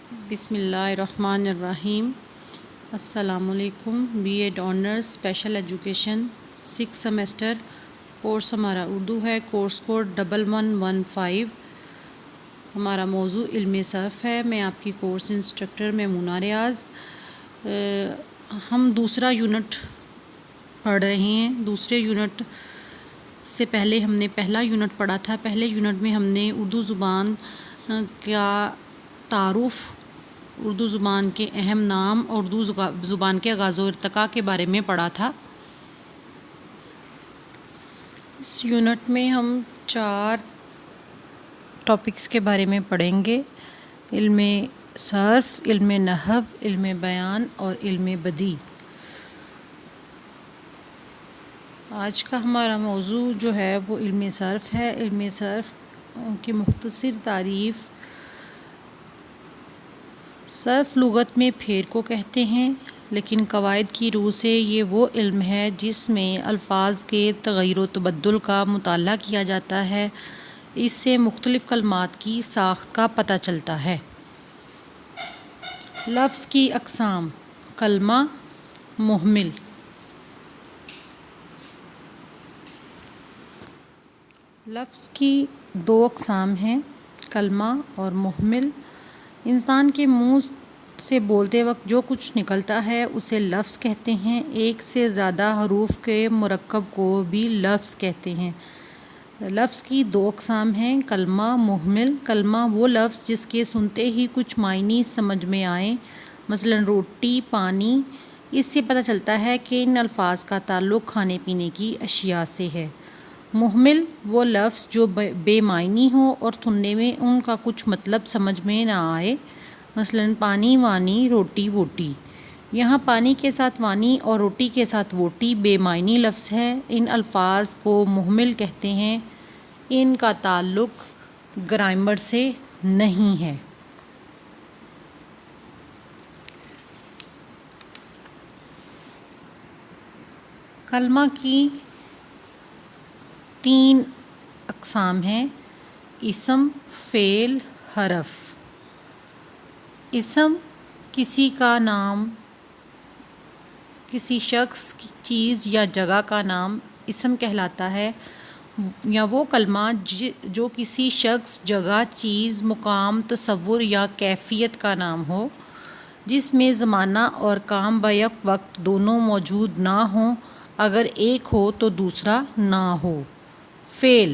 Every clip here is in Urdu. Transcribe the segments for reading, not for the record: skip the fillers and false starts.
بسم اللہ الرحمن الرحیم۔ السلام علیکم۔ B Ed honours special education 6 semester course ہمارا اردو ہے۔ Course code 1115۔ ہمارا موضوع علم صرف ہے۔ میں آپ کی کورس انسٹرکٹر میمونہ ریاض۔ ہم دوسرا یونٹ پڑھ رہے ہیں۔ دوسرے یونٹ سے پہلے ہم نے پہلا یونٹ پڑھا تھا۔ پہلے یونٹ میں ہم نے اردو زبان کا تعارف، اردو زبان کے اہم نام اور اردو زبان کے آغاز و ارتقاء کے بارے میں پڑھا تھا۔ اس یونٹ میں ہم 4 ٹاپکس کے بارے میں پڑھیں گے: علم صرف، علم نحو، علم بیان اور علم بدیع۔ آج کا ہمارا موضوع جو ہے وہ علم صرف ہے۔ علم صرف کی مختصر تعریف: صرف لغت میں پھیر کو کہتے ہیں، لیکن قواعد کی روح سے یہ وہ علم ہے جس میں الفاظ کے تغیر و تبدل کا مطالعہ کیا جاتا ہے۔ اس سے مختلف کلمات کی ساخت کا پتہ چلتا ہے۔ لفظ کی اقسام: کلمہ، محمل۔ لفظ کی 2 اقسام ہیں، کلمہ اور محمل۔ انسان کے منہ سے بولتے وقت جو کچھ نکلتا ہے اسے لفظ کہتے ہیں۔ ایک سے زیادہ حروف کے مرکب کو بھی لفظ کہتے ہیں۔ لفظ کی 2 اقسام ہیں، کلمہ، محمل۔ کلمہ وہ لفظ جس کے سنتے ہی کچھ معنی سمجھ میں آئیں، مثلا روٹی، پانی۔ اس سے پتہ چلتا ہے کہ ان الفاظ کا تعلق کھانے پینے کی اشیاء سے ہے۔ محمل وہ لفظ جو بے معنی ہو اور سننے میں ان کا کچھ مطلب سمجھ میں نہ آئے، مثلا پانی، وانی، روٹی، ووٹی۔ یہاں پانی کے ساتھ وانی اور روٹی کے ساتھ ووٹی بے معنی لفظ ہے۔ ان الفاظ کو محمل کہتے ہیں۔ ان کا تعلق گرامر سے نہیں ہے۔ کلمہ کی 3 اقسام ہیں: اسم، فعل، حرف۔ اسم کسی کا نام، کسی شخص، چیز یا جگہ کا نام اسم کہلاتا ہے، یا وہ کلمہ جو کسی شخص، جگہ، چیز، مقام، تصور یا کیفیت کا نام ہو، جس میں زمانہ اور کام بیک وقت دونوں موجود نہ ہوں، اگر ایک ہو تو دوسرا نہ ہو۔ فعل،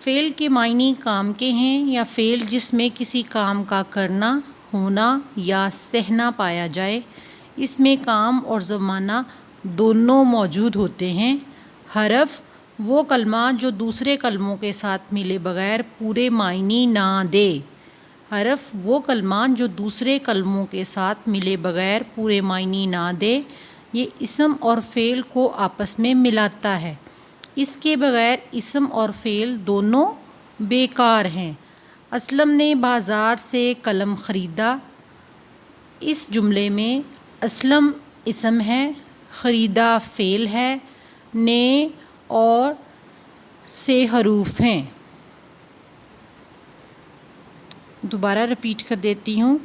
فعل کے معنی کام کے ہیں، یا فعل جس میں کسی کام کا کرنا، ہونا یا سہنا پایا جائے، اس میں کام اور زمانہ دونوں موجود ہوتے ہیں۔ حرف وہ کلمہ جو دوسرے کلموں کے ساتھ ملے بغیر پورے معنی نہ دے۔ حرف وہ کلمہ جو دوسرے کلموں کے ساتھ ملے بغیر پورے معنی نہ دے۔ یہ اسم اور فعل کو آپس میں ملاتا ہے۔ اس کے بغیر اسم اور فعل دونوں بیکار ہیں۔ اسلم نے بازار سے قلم خریدا۔ اس جملے میں اسلم اسم ہے، خریدا فعل ہے، نے اور سے حروف ہیں۔ دوبارہ رپیٹ کر دیتی ہوں۔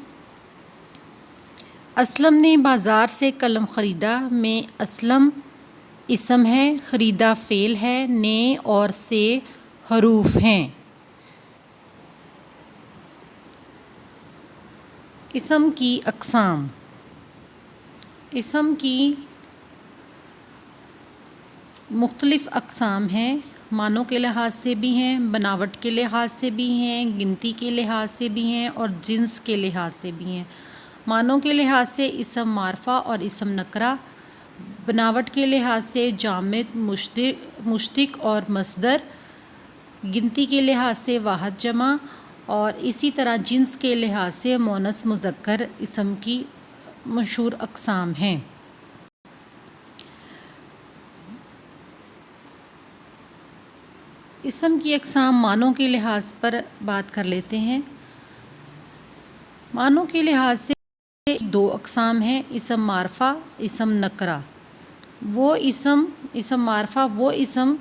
اسلم نے بازار سے قلم خریدا میں اسلم اسم ہے، خریدا فعل ہے، نے اور سے حروف ہیں۔ اسم کی اقسام: اسم کی مختلف اقسام ہیں، معنوں کے لحاظ سے بھی ہیں، بناوٹ کے لحاظ سے بھی ہیں، گنتی کے لحاظ سے بھی ہیں اور جنس کے لحاظ سے بھی ہیں۔ معنوں کے لحاظ سے اسم معرفہ اور اسم نکرہ، بناوٹ کے لحاظ سے جامد، مشتق اور مصدر، گنتی کے لحاظ سے واحد، جمع، اور اسی طرح جنس کے لحاظ سے مؤنث، مذکر اسم کی مشہور اقسام ہیں۔ اسم کی اقسام معنوں کے لحاظ پر بات کر لیتے ہیں۔ معنوں کے لحاظ سے 2 اقسام ہیں، اسم معرفہ، اسم نکرہ۔ اسم معرفہ وہ اسم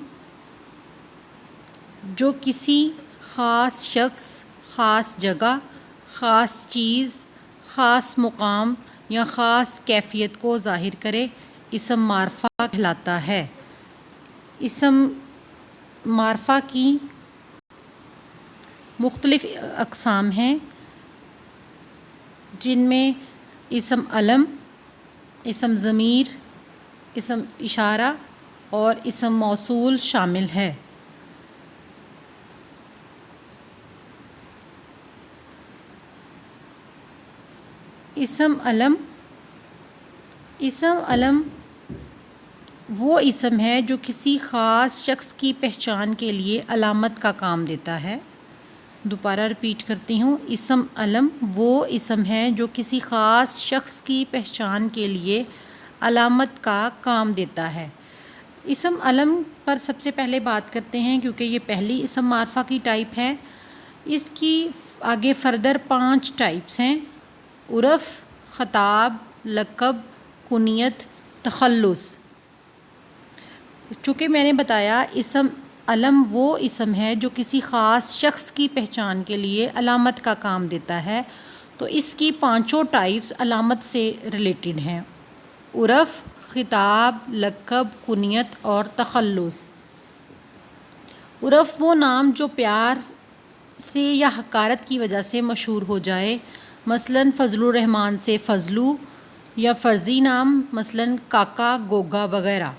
جو کسی خاص شخص، خاص جگہ، خاص چیز، خاص مقام یا خاص کیفیت کو ظاہر کرے، اسم معرفہ کہلاتا ہے۔ اسم معرفہ کی مختلف اقسام ہیں، جن میں اسم علم، اسم ضمیر، اسم اشارہ اور اسم موصول شامل ہے۔ اسم علم وہ اسم ہے جو کسی خاص شخص کی پہچان کے لیے علامت کا کام دیتا ہے۔ دوبارہ رپیٹ کرتی ہوں، اسم علم وہ اسم ہے جو کسی خاص شخص کی پہچان کے لیے علامت کا کام دیتا ہے۔ اسم علم پر سب سے پہلے بات کرتے ہیں، کیونکہ یہ پہلی اسم معرفہ کی ٹائپ ہے۔ اس کی آگے فردر 5 ٹائپس ہیں: عرف، خطاب، لقب، کنیت، تخلص۔ چونکہ میں نے بتایا اسم علم وہ اسم ہے جو کسی خاص شخص کی پہچان کے لیے علامت کا کام دیتا ہے، تو اس کی 5 ٹائپس علامت سے ریلیٹڈ ہیں: عرف، خطاب، لقب، کنیت اور تخلص۔ عرف وہ نام جو پیار سے یا حقارت کی وجہ سے مشہور ہو جائے، مثلاً فضل الرحمن سے فضلو، یا فرضی نام مثلاً کاکا، گوگا وغیرہ۔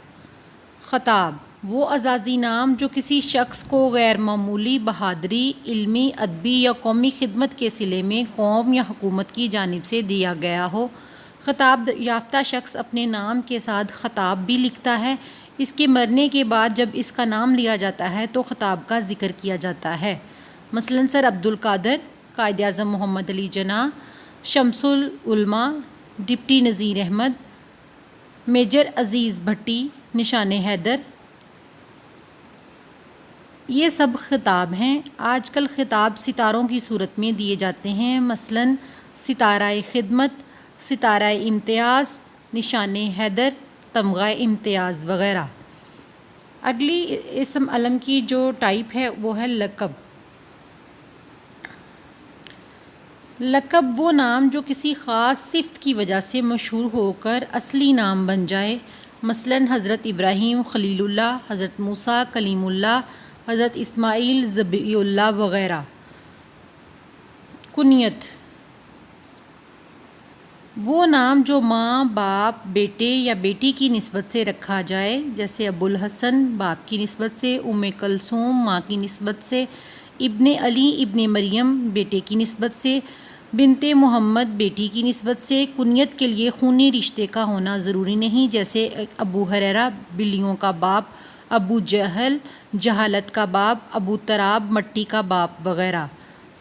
خطاب وہ اعزازی نام جو کسی شخص کو غیر معمولی بہادری، علمی، ادبی یا قومی خدمت کے صلے میں قوم یا حکومت کی جانب سے دیا گیا ہو۔ خطاب یافتہ شخص اپنے نام کے ساتھ خطاب بھی لکھتا ہے۔ اس کے مرنے کے بعد جب اس کا نام لیا جاتا ہے تو خطاب کا ذکر کیا جاتا ہے، مثلاً سر عبد القادر، قائد اعظم محمد علی جناح، شمس العلماء، ڈپٹی نذیر احمد، میجر عزیز بھٹی، نشان حیدر۔ یہ سب خطاب ہیں۔ آج کل خطاب ستاروں کی صورت میں دیے جاتے ہیں، مثلاً ستارہ خدمت، ستارہ امتیاز، نشان حیدر، تمغہ امتیاز وغیرہ۔ اگلی اسم علم کی جو ٹائپ ہے وہ ہے لقب۔ لقب وہ نام جو کسی خاص صفت کی وجہ سے مشہور ہو کر اصلی نام بن جائے، مثلاً حضرت ابراہیم خلیل اللہ، حضرت موسیٰ کلیم اللہ، حضرت اسماعیل ذبیح اللہ وغیرہ۔ کنیت وہ نام جو ماں، باپ، بیٹے یا بیٹی کی نسبت سے رکھا جائے، جیسے ابو الحسن باپ کی نسبت سے، ام کلثوم ماں کی نسبت سے، ابن علی ابن مریم بیٹے کی نسبت سے، بنت محمد بیٹی کی نسبت سے۔ کنیت کے لیے خونی رشتے کا ہونا ضروری نہیں، جیسے ابو ہریرہ بلیوں کا باپ، ابو جہل جہالت کا باپ، ابو تراب مٹی کا باپ وغیرہ۔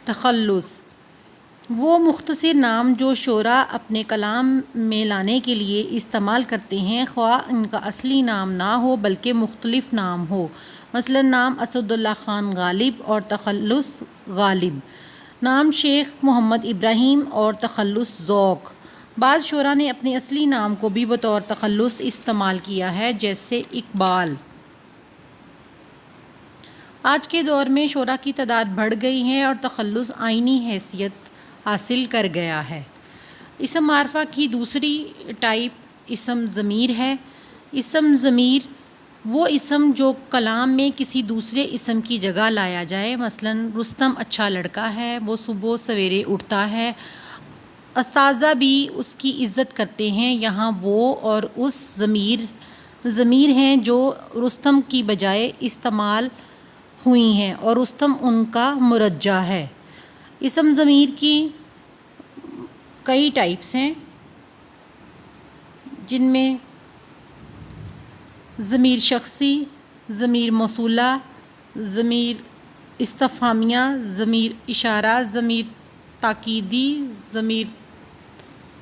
تخلص وہ مختصر نام جو شعراء اپنے کلام میں لانے کے لیے استعمال کرتے ہیں، خواہ ان کا اصلی نام نہ ہو بلکہ مختلف نام ہو، مثلا نام اسد اللہ خان غالب اور تخلص غالب، نام شیخ محمد ابراہیم اور تخلص ذوق۔ بعض شعراء نے اپنے اصلی نام کو بھی بطور تخلص استعمال کیا ہے، جیسے اقبال۔ آج کے دور میں شعراء کی تعداد بڑھ گئی ہے اور تخلص آئینی حیثیت حاصل کر گیا ہے۔ اسم معرفہ کی دوسری ٹائپ اسم ضمیر ہے۔ اسم ضمیر وہ اسم جو کلام میں کسی دوسرے اسم کی جگہ لایا جائے، مثلاً رستم اچھا لڑکا ہے، وہ صبح سویرے اٹھتا ہے، اساتذہ بھی اس کی عزت کرتے ہیں۔ یہاں وہ اور اس ضمیر ہیں جو رستم کی بجائے استعمال ہوئی ہیں اور رستم ان کا مرجع ہے۔ اسم ضمیر کی کئی ٹائپس ہیں، جن میں ضمیر شخصی، ضمیر موصولہ، ضمیر استفہامیہ، ضمیر اشارہ، ضمیر تاکیدی، ضمیر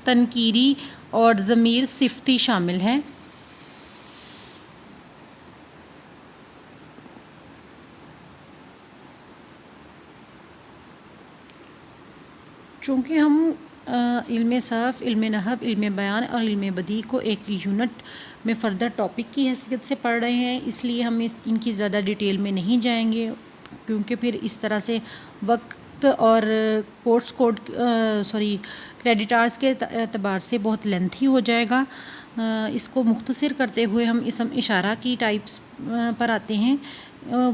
تنکیری اور ضمیر صفتی شامل ہیں۔ چونکہ ہم علم صرف، علم نحو، علم بیان اور علم بدیع کو ایک یونٹ میں فردر ٹاپک کی حیثیت سے پڑھ رہے ہیں، اس لیے ہم ان کی زیادہ ڈیٹیل میں نہیں جائیں گے، کیونکہ پھر اس طرح سے وقت اور کریڈیٹارز کے اعتبار سے بہت لینتھی ہو جائے گا. اس کو مختصر کرتے ہوئے ہم اسم اشارہ کی ٹائپس پر آتے ہیں.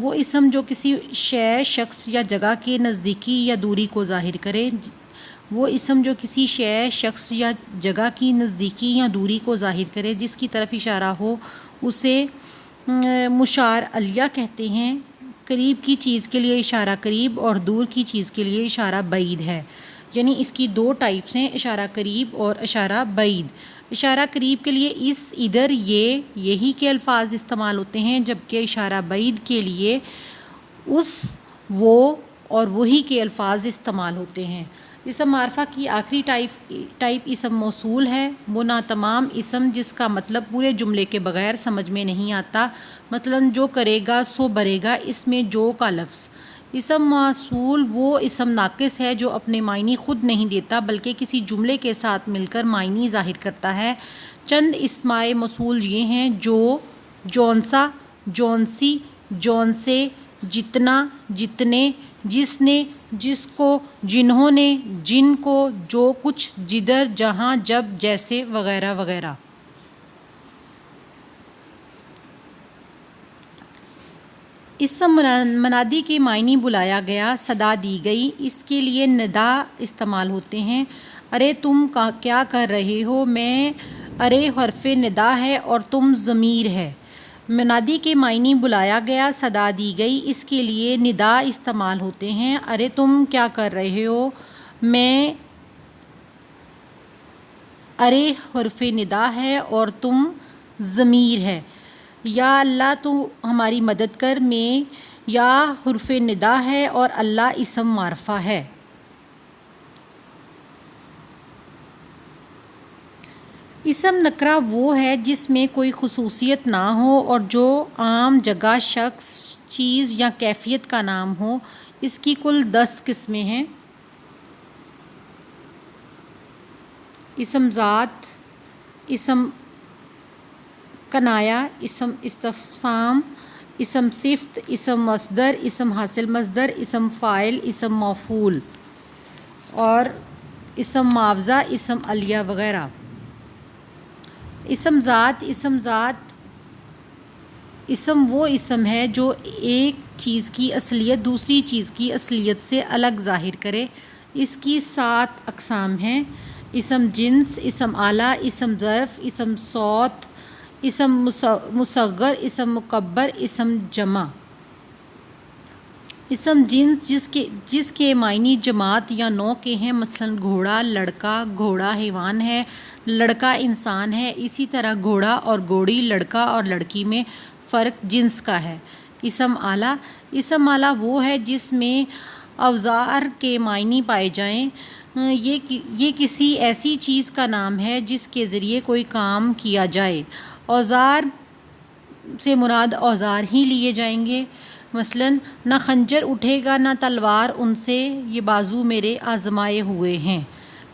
وہ اسم جو کسی شے، شخص یا جگہ کے نزدیکی یا دوری کو ظاہر کرے. وہ اسم جو کسی شے، شخص یا جگہ کی نزدیکی یا دوری کو ظاہر کرے، جس کی طرف اشارہ ہو، اسے مشار الیہ کہتے ہیں. قریب کی چیز کے لیے اشارہ قریب اور دور کی چیز کے لیے اشارہ بعید ہے. یعنی اس کی دو ٹائپس ہیں، اشارہ قریب اور اشارہ بعید. اشارہ قریب کے لیے اس، ادھر، یہی کے الفاظ استعمال ہوتے ہیں، جبکہ اشارہ بعید کے لیے اس، وہ اور وہی کے الفاظ استعمال ہوتے ہیں. اسم معرفہ کی آخری ٹائپ اسم موصول ہے. وہ ناتمام اسم جس کا مطلب پورے جملے کے بغیر سمجھ میں نہیں آتا. مثلاً جو کرے گا سو بھرے گا، اس میں جو کا لفظ. اسم موصول وہ اسم ناقص ہے جو اپنے معنی خود نہیں دیتا بلکہ کسی جملے کے ساتھ مل کر معنی ظاہر کرتا ہے. چند اسمائے موصول یہ ہیں: جو، جونسا، جونسی، جونسے، جتنا، جتنے، جس نے، جس کو، جنہوں نے، جن کو، جو کچھ، جدھر، جہاں، جب، جیسے، وغیرہ وغیرہ. اسم منادی کے معنی بلایا گیا، صدا دی گئی. اس کے لیے ندا استعمال ہوتے ہیں. ارے تم کیا کر رہے ہو؟ میں، ارے حرف ندا ہے اور تم ضمیر ہے. منادی کے معنی بلایا گیا، صدا دی گئی. اس کے لیے ندا استعمال ہوتے ہیں. ارے تم کیا کر رہے ہو؟ میں، ارے حرف ندا ہے اور تم ضمیر ہے. یا اللہ تو ہماری مدد کر، میں، یا حرف ندا ہے اور اللہ اسم معرفہ ہے. اسم نکرہ وہ ہے جس میں کوئی خصوصیت نہ ہو اور جو عام جگہ، شخص، چیز یا کیفیت کا نام ہو. اس کی کل 10 قسمیں ہیں: اسم ذات، اسم کنایہ، اسم استفہام، اسم صفت، اسم مصدر، اسم حاصل مصدر، اسم فاعل، اسم مفعول اور اسم معاوضہ، اسم علیہ وغیرہ. اسم ذات اسم وہ اسم ہے جو ایک چیز کی اصلیت دوسری چیز کی اصلیت سے الگ ظاہر کرے. اس کی 7 اقسام ہیں: اسم جنس، اسم آلہ، اسم ظرف، اسم صوت، اسم مصغر، اسم مکبر، اسم جمع. اسم جنس جس کے معنی جماعت یا نوع کے ہیں. مثلاً گھوڑا لڑکا، گھوڑا حیوان ہے، لڑکا انسان ہے. اسی طرح گھوڑا اور گھوڑی، لڑکا اور لڑکی میں فرق جنس کا ہے. اسم آلہ وہ ہے جس میں اوزار کے معنی پائے جائیں. یہ کسی ایسی چیز کا نام ہے جس کے ذریعے کوئی کام کیا جائے. اوزار سے مراد اوزار ہی لیے جائیں گے. مثلاً نہ خنجر اٹھے گا نہ تلوار ان سے، یہ بازو میرے آزمائے ہوئے ہیں.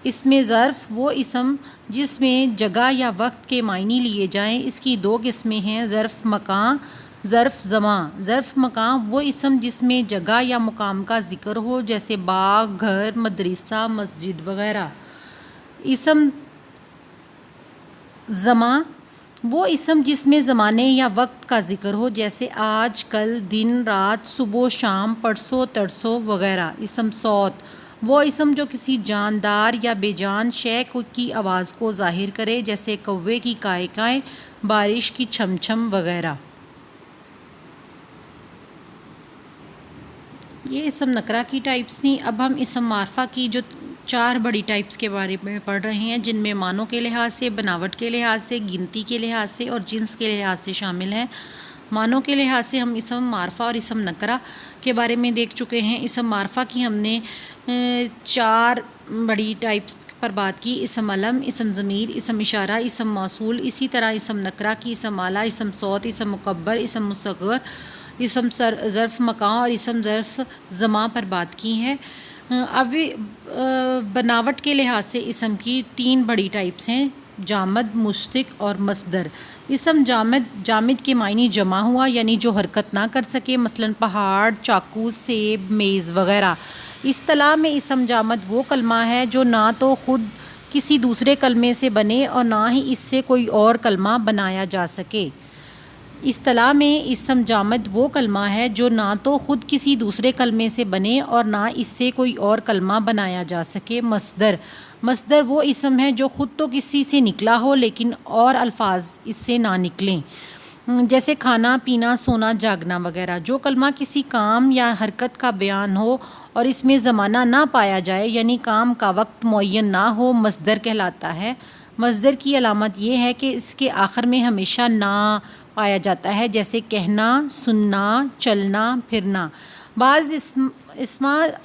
اس میں ظرف وہ اسم جس میں جگہ یا وقت کے معنی لیے جائیں. اس کی 2 قسمیں ہیں: ظرف مکان، ظرف زمان. ظرف مکان وہ اسم جس میں جگہ یا مقام کا ذکر ہو، جیسے باغ، گھر، مدرسہ، مسجد وغیرہ. اسم زمان وہ اسم جس میں زمانے یا وقت کا ذکر ہو، جیسے آج، کل، دن، رات، صبح، شام، پرسوں، ترسوں وغیرہ. اسم صوت وہ اسم جو کسی جاندار یا بے جان شے کی آواز کو ظاہر کرے، جیسے کوے کی کائیں کائیں، بارش کی چھم چھم وغیرہ. یہ اسم نکرہ کی ٹائپس تھیں. اب ہم اسم معرفہ کی جو 4 بڑی ٹائپس کے بارے میں پڑھ رہے ہیں، جن میں معنوں کے لحاظ سے، بناوٹ کے لحاظ سے، گنتی کے لحاظ سے اور جنس کے لحاظ سے شامل ہیں. معنوں کے لحاظ سے ہم اسم معرفہ اور اسم نکرہ کے بارے میں دیکھ چکے ہیں. اسم معرفہ کی ہم نے 4 بڑی ٹائپس پر بات کی: اسم علم، اسم ضمیر، اسم اشارہ، اسم موصول. اسی طرح اسم نکرہ کی اسم آلہ، اسم صوت، اسم مکبر، اسم مصغر، اسم ظرف مکان اور اسم ظرف زمان پر بات کی ہے. اب بناوٹ کے لحاظ سے اسم کی 3 بڑی ٹائپس ہیں: جامد، مشتق اور مصدر. اسم جامد کے معنی جمع ہوا، یعنی جو حرکت نہ کر سکے، مثلاً پہاڑ، چاقو، سیب، میز وغیرہ. اصطلاح میں اسم جامد وہ کلمہ ہے جو نہ تو خود کسی دوسرے کلمے سے بنے اور نہ ہی اس سے کوئی اور کلمہ بنایا جا سکے۔ اصطلاح میں اسم جامد وہ کلمہ ہے جو نہ تو خود کسی دوسرے کلمے سے بنے اور نہ اس سے کوئی اور کلمہ بنایا جا سکے۔ مصدر وہ اسم ہے جو خود تو کسی سے نکلا ہو لیکن اور الفاظ اس سے نہ نکلیں، جیسے کھانا، پینا، سونا، جاگنا وغیرہ۔ جو کلمہ کسی کام یا حرکت کا بیان ہو اور اس میں زمانہ نہ پایا جائے، یعنی کام کا وقت معین نہ ہو، مصدر کہلاتا ہے۔ مصدر کی علامت یہ ہے کہ اس کے آخر میں ہمیشہ نہ پایا جاتا ہے، جیسے کہنا، سننا، چلنا، پھرنا۔ بعض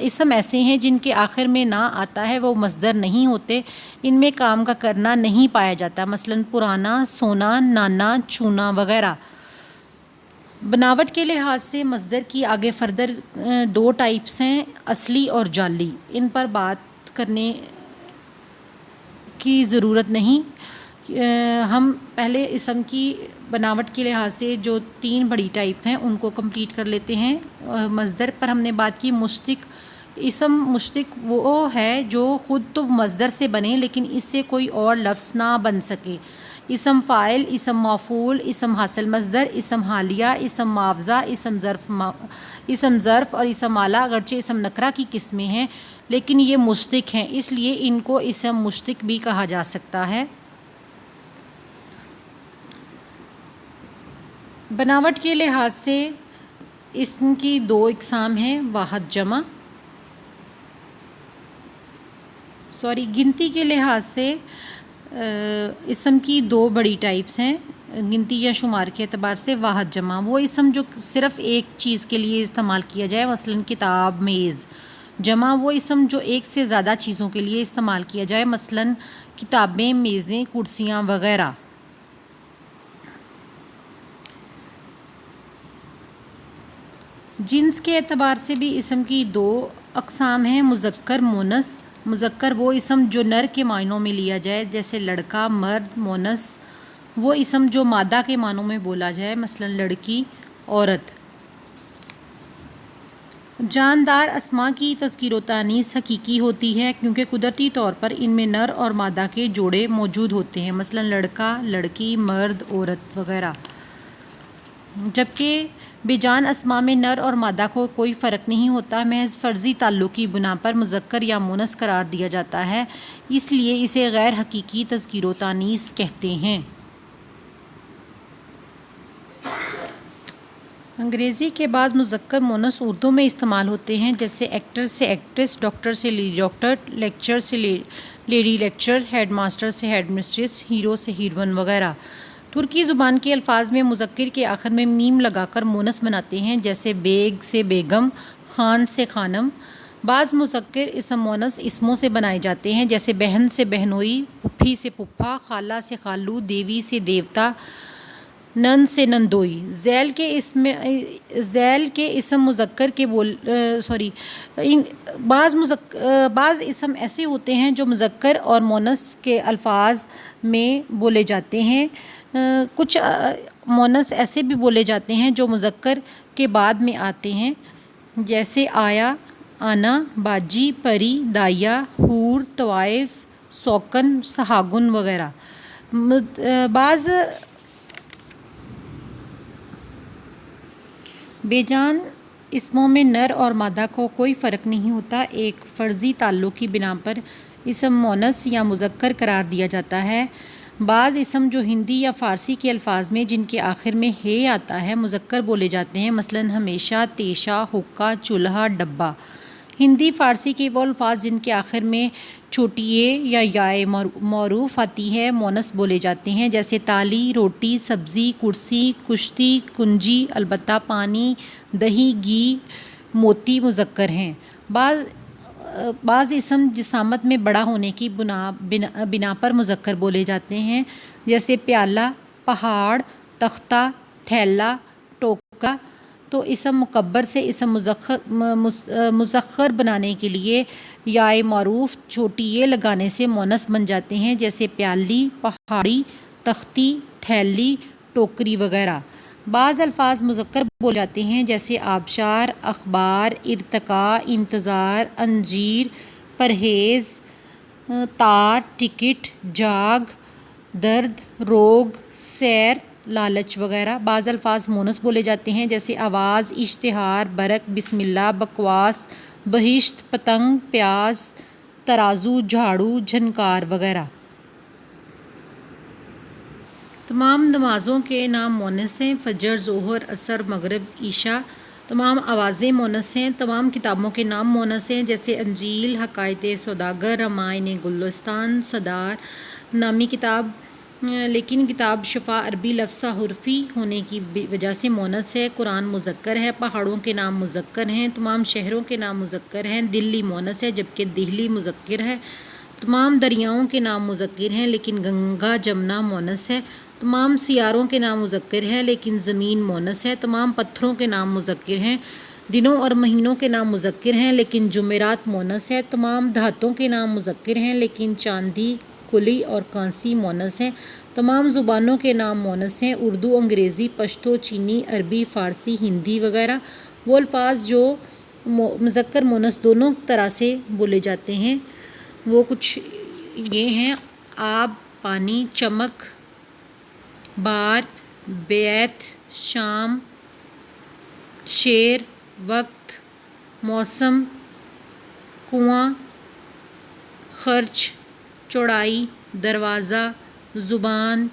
اسم ایسے ہیں جن کے آخر میں نہ آتا ہے، وہ مصدر نہیں ہوتے، ان میں کام کا کرنا نہیں پایا جاتا، مثلا پرانا، سونا، نانا، چونا وغیرہ۔ بناوٹ کے لحاظ سے مصدر کی آگے فردر 2 ٹائپس ہیں، اصلی اور جعلی۔ ان پر بات کرنے کی ضرورت نہیں۔ ہم پہلے اسم کی بناوٹ کے لحاظ سے جو 3 بڑی ٹائپ ہیں ان کو کمپلیٹ کر لیتے ہیں۔ مصدر پر ہم نے بات کی۔ مشتق اسم مشتق وہ ہے جو خود تو مصدر سے بنے لیکن اس سے کوئی اور لفظ نہ بن سکے۔ اسم فاعل، اسم مفعول، اسم حاصل مصدر، اسم حالیہ، اسم معاوضہ، اسم ظرف اور اسم آلہ اگرچہ اسم نکرہ کی قسمیں ہیں لیکن یہ مشتق ہیں، اس لیے ان کو اسم مشتق بھی کہا جا سکتا ہے۔ بناوٹ کے لحاظ سے اسم کی 2 اقسام ہیں، واحد جمع۔ گنتی کے لحاظ سے اسم کی 2 بڑی ٹائپس ہیں گنتی یا شمار کے اعتبار سے۔ واحد جمع وہ اسم جو صرف ایک چیز کے لیے استعمال کیا جائے، مثلا کتاب، میز۔ جمع وہ اسم جو ایک سے زیادہ چیزوں کے لیے استعمال کیا جائے، مثلا کتابیں، میزیں، کرسیاں وغیرہ۔ جنس کے اعتبار سے بھی اسم کی 2 اقسام ہیں، مذکر، مونث۔ مذکر وہ اسم جو نر کے معنوں میں لیا جائے، جیسے لڑکا، مرد۔ مونث وہ اسم جو مادہ کے معنوں میں بولا جائے، مثلا لڑکی، عورت۔ جاندار اسماء کی تذکیر و تانیث حقیقی ہوتی ہے کیونکہ قدرتی طور پر ان میں نر اور مادہ کے جوڑے موجود ہوتے ہیں، مثلا لڑکا، لڑکی، مرد، عورت وغیرہ۔ جبکہ بے جان اسماء میں نر اور مادہ کو کوئی فرق نہیں ہوتا، محض فرضی تعلق کی بنا پر مذکر یا مونث قرار دیا جاتا ہے، اس لیے اسے غیر حقیقی تذکیر و تانیث کہتے ہیں۔ انگریزی کے بعض مذکر مونث اردو میں استعمال ہوتے ہیں، جیسے ایکٹر سے ایکٹریس، ڈاکٹر سے لیڈی ڈاکٹر، لیکچر سے لیڈی لیکچر، ہیڈ ماسٹر سے ہیڈ مسٹریس، ہیرو سے ہیروئن وغیرہ۔ ترکی زبان کے الفاظ میں مذکر کے آخر میں میم لگا کر مونث بناتے ہیں، جیسے بیگ سے بیگم، خان سے خانم۔ بعض مذکر اسم مونث اسموں سے بنائے جاتے ہیں، جیسے بہن سے بہنوئی، پھپھی سے پھپھا، خالہ سے خالو، دیوی سے دیوتا، نند سے نندوئی۔ ذیل کے اسم مذکر کے بعض اسم ایسے ہوتے ہیں جو مذکر اور مونث کے الفاظ میں بولے جاتے ہیں۔ کچھ مونث ایسے بھی بولے جاتے ہیں جو مذکر کے بعد میں آتے ہیں، جیسے آیا، آنا، باجی، پری، دائیا، حور، طوائف، سوکن، سہاگن وغیرہ۔ بعض بے جان اسموں میں نر اور مادہ کو کوئی فرق نہیں ہوتا، ایک فرضی تعلق کی بنا پر اسم مونث یا مذکر قرار دیا جاتا ہے۔ بعض اسم جو ہندی یا فارسی کے الفاظ میں جن کے آخر میں ہے آتا ہے مذکر بولے جاتے ہیں، مثلا ہمیشہ، تیشہ، حقہ، چولہا، ڈبہ۔ ہندی فارسی کے وہ الفاظ جن کے آخر میں چھوٹی یا یائے معروف آتی ہے مونث بولے جاتے ہیں، جیسے تالی، روٹی، سبزی، کرسی، کشتی، کنجی، البتہ پانی، دہی، گھی، موتی مذکر ہیں۔ بعض اسم جسامت میں بڑا ہونے کی بنا پر مذکر بولے جاتے ہیں، جیسے پیالہ، پہاڑ، تختہ، تھیلا، ٹوکا۔ تو اسم مکبر سے اسم مزخر بنانے کے لیے یائے معروف چھوٹی یہ لگانے سے مونث بن جاتے ہیں، جیسے پیالی، پہاڑی، تختی، تھیلی، ٹوکری وغیرہ۔ بعض الفاظ مذکر بولے جاتے ہیں، جیسے آبشار، اخبار، ارتقاء، انتظار، انجیر، پرہیز، تار، ٹکٹ، جاگ، درد، روگ، سیر، لالچ وغیرہ۔ بعض الفاظ مونس بولے جاتے ہیں جیسے آواز، اشتہار، برق، بسم اللہ، بکواس، بہشت، پتنگ، پیاز، ترازو، جھاڑو، جھنکار وغیرہ۔ تمام نمازوں کے نام مونس ہیں: فجر، ظہر، عصر، مغرب، عشاء۔ تمام آوازیں مونس ہیں۔ تمام کتابوں کے نام مونس ہیں جیسے انجیل، حکایت سوداگر، رامائن گلستان، صدار نامی کتاب۔ لیکن کتاب شفا عربی لفظ حرفی ہونے کی وجہ سے مونس ہے۔ قرآن مذکر ہے۔ پہاڑوں کے نام مذکر ہیں۔ تمام شہروں کے نام مذکر ہیں۔ دلی مونس ہے جبکہ دہلی مذکر ہے۔ تمام دریاؤں کے نام مذکر ہیں لیکن گنگا جمنا مونس ہے۔ تمام سیاروں کے نام مذکر ہیں لیکن زمین مونس ہے۔ تمام پتھروں کے نام مذکر ہیں۔ دنوں اور مہینوں کے نام مذکر ہیں لیکن جمعرات مونس ہے۔ تمام دھاتوں کے نام مذکر ہیں لیکن چاندی، کلی اور کانسی مونس ہیں۔ تمام زبانوں کے نام مونس ہیں: اردو، انگریزی، پشتو، چینی، عربی، فارسی، ہندی وغیرہ۔ وہ الفاظ جو مذکر مونس دونوں طرح سے بولے جاتے ہیں وہ کچھ یہ ہیں: آب، پانی، چمک، بار، بیت، شام، شیر، وقت، موسم، کنواں، خرچ، چوڑائی، دروازہ، زبان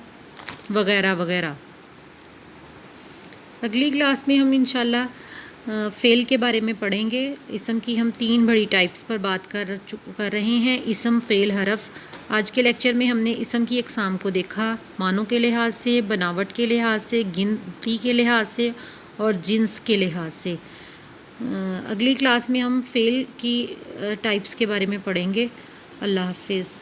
وغیرہ وغیرہ۔ اگلی کلاس میں ہم انشاءاللہ فعل کے بارے میں پڑھیں گے۔ اسم کی ہم 3 بڑی ٹائپس پر بات کر رہے ہیں: اسم، فعل، حرف۔ آج کے لیکچر میں ہم نے اسم کی اقسام کو دیکھا: معنوں کے لحاظ سے، بناوٹ کے لحاظ سے، گنتی کے لحاظ سے اور جنس کے لحاظ سے۔ اگلی کلاس میں ہم فعل کی ٹائپس کے بارے میں پڑھیں گے۔ اللہ حافظ۔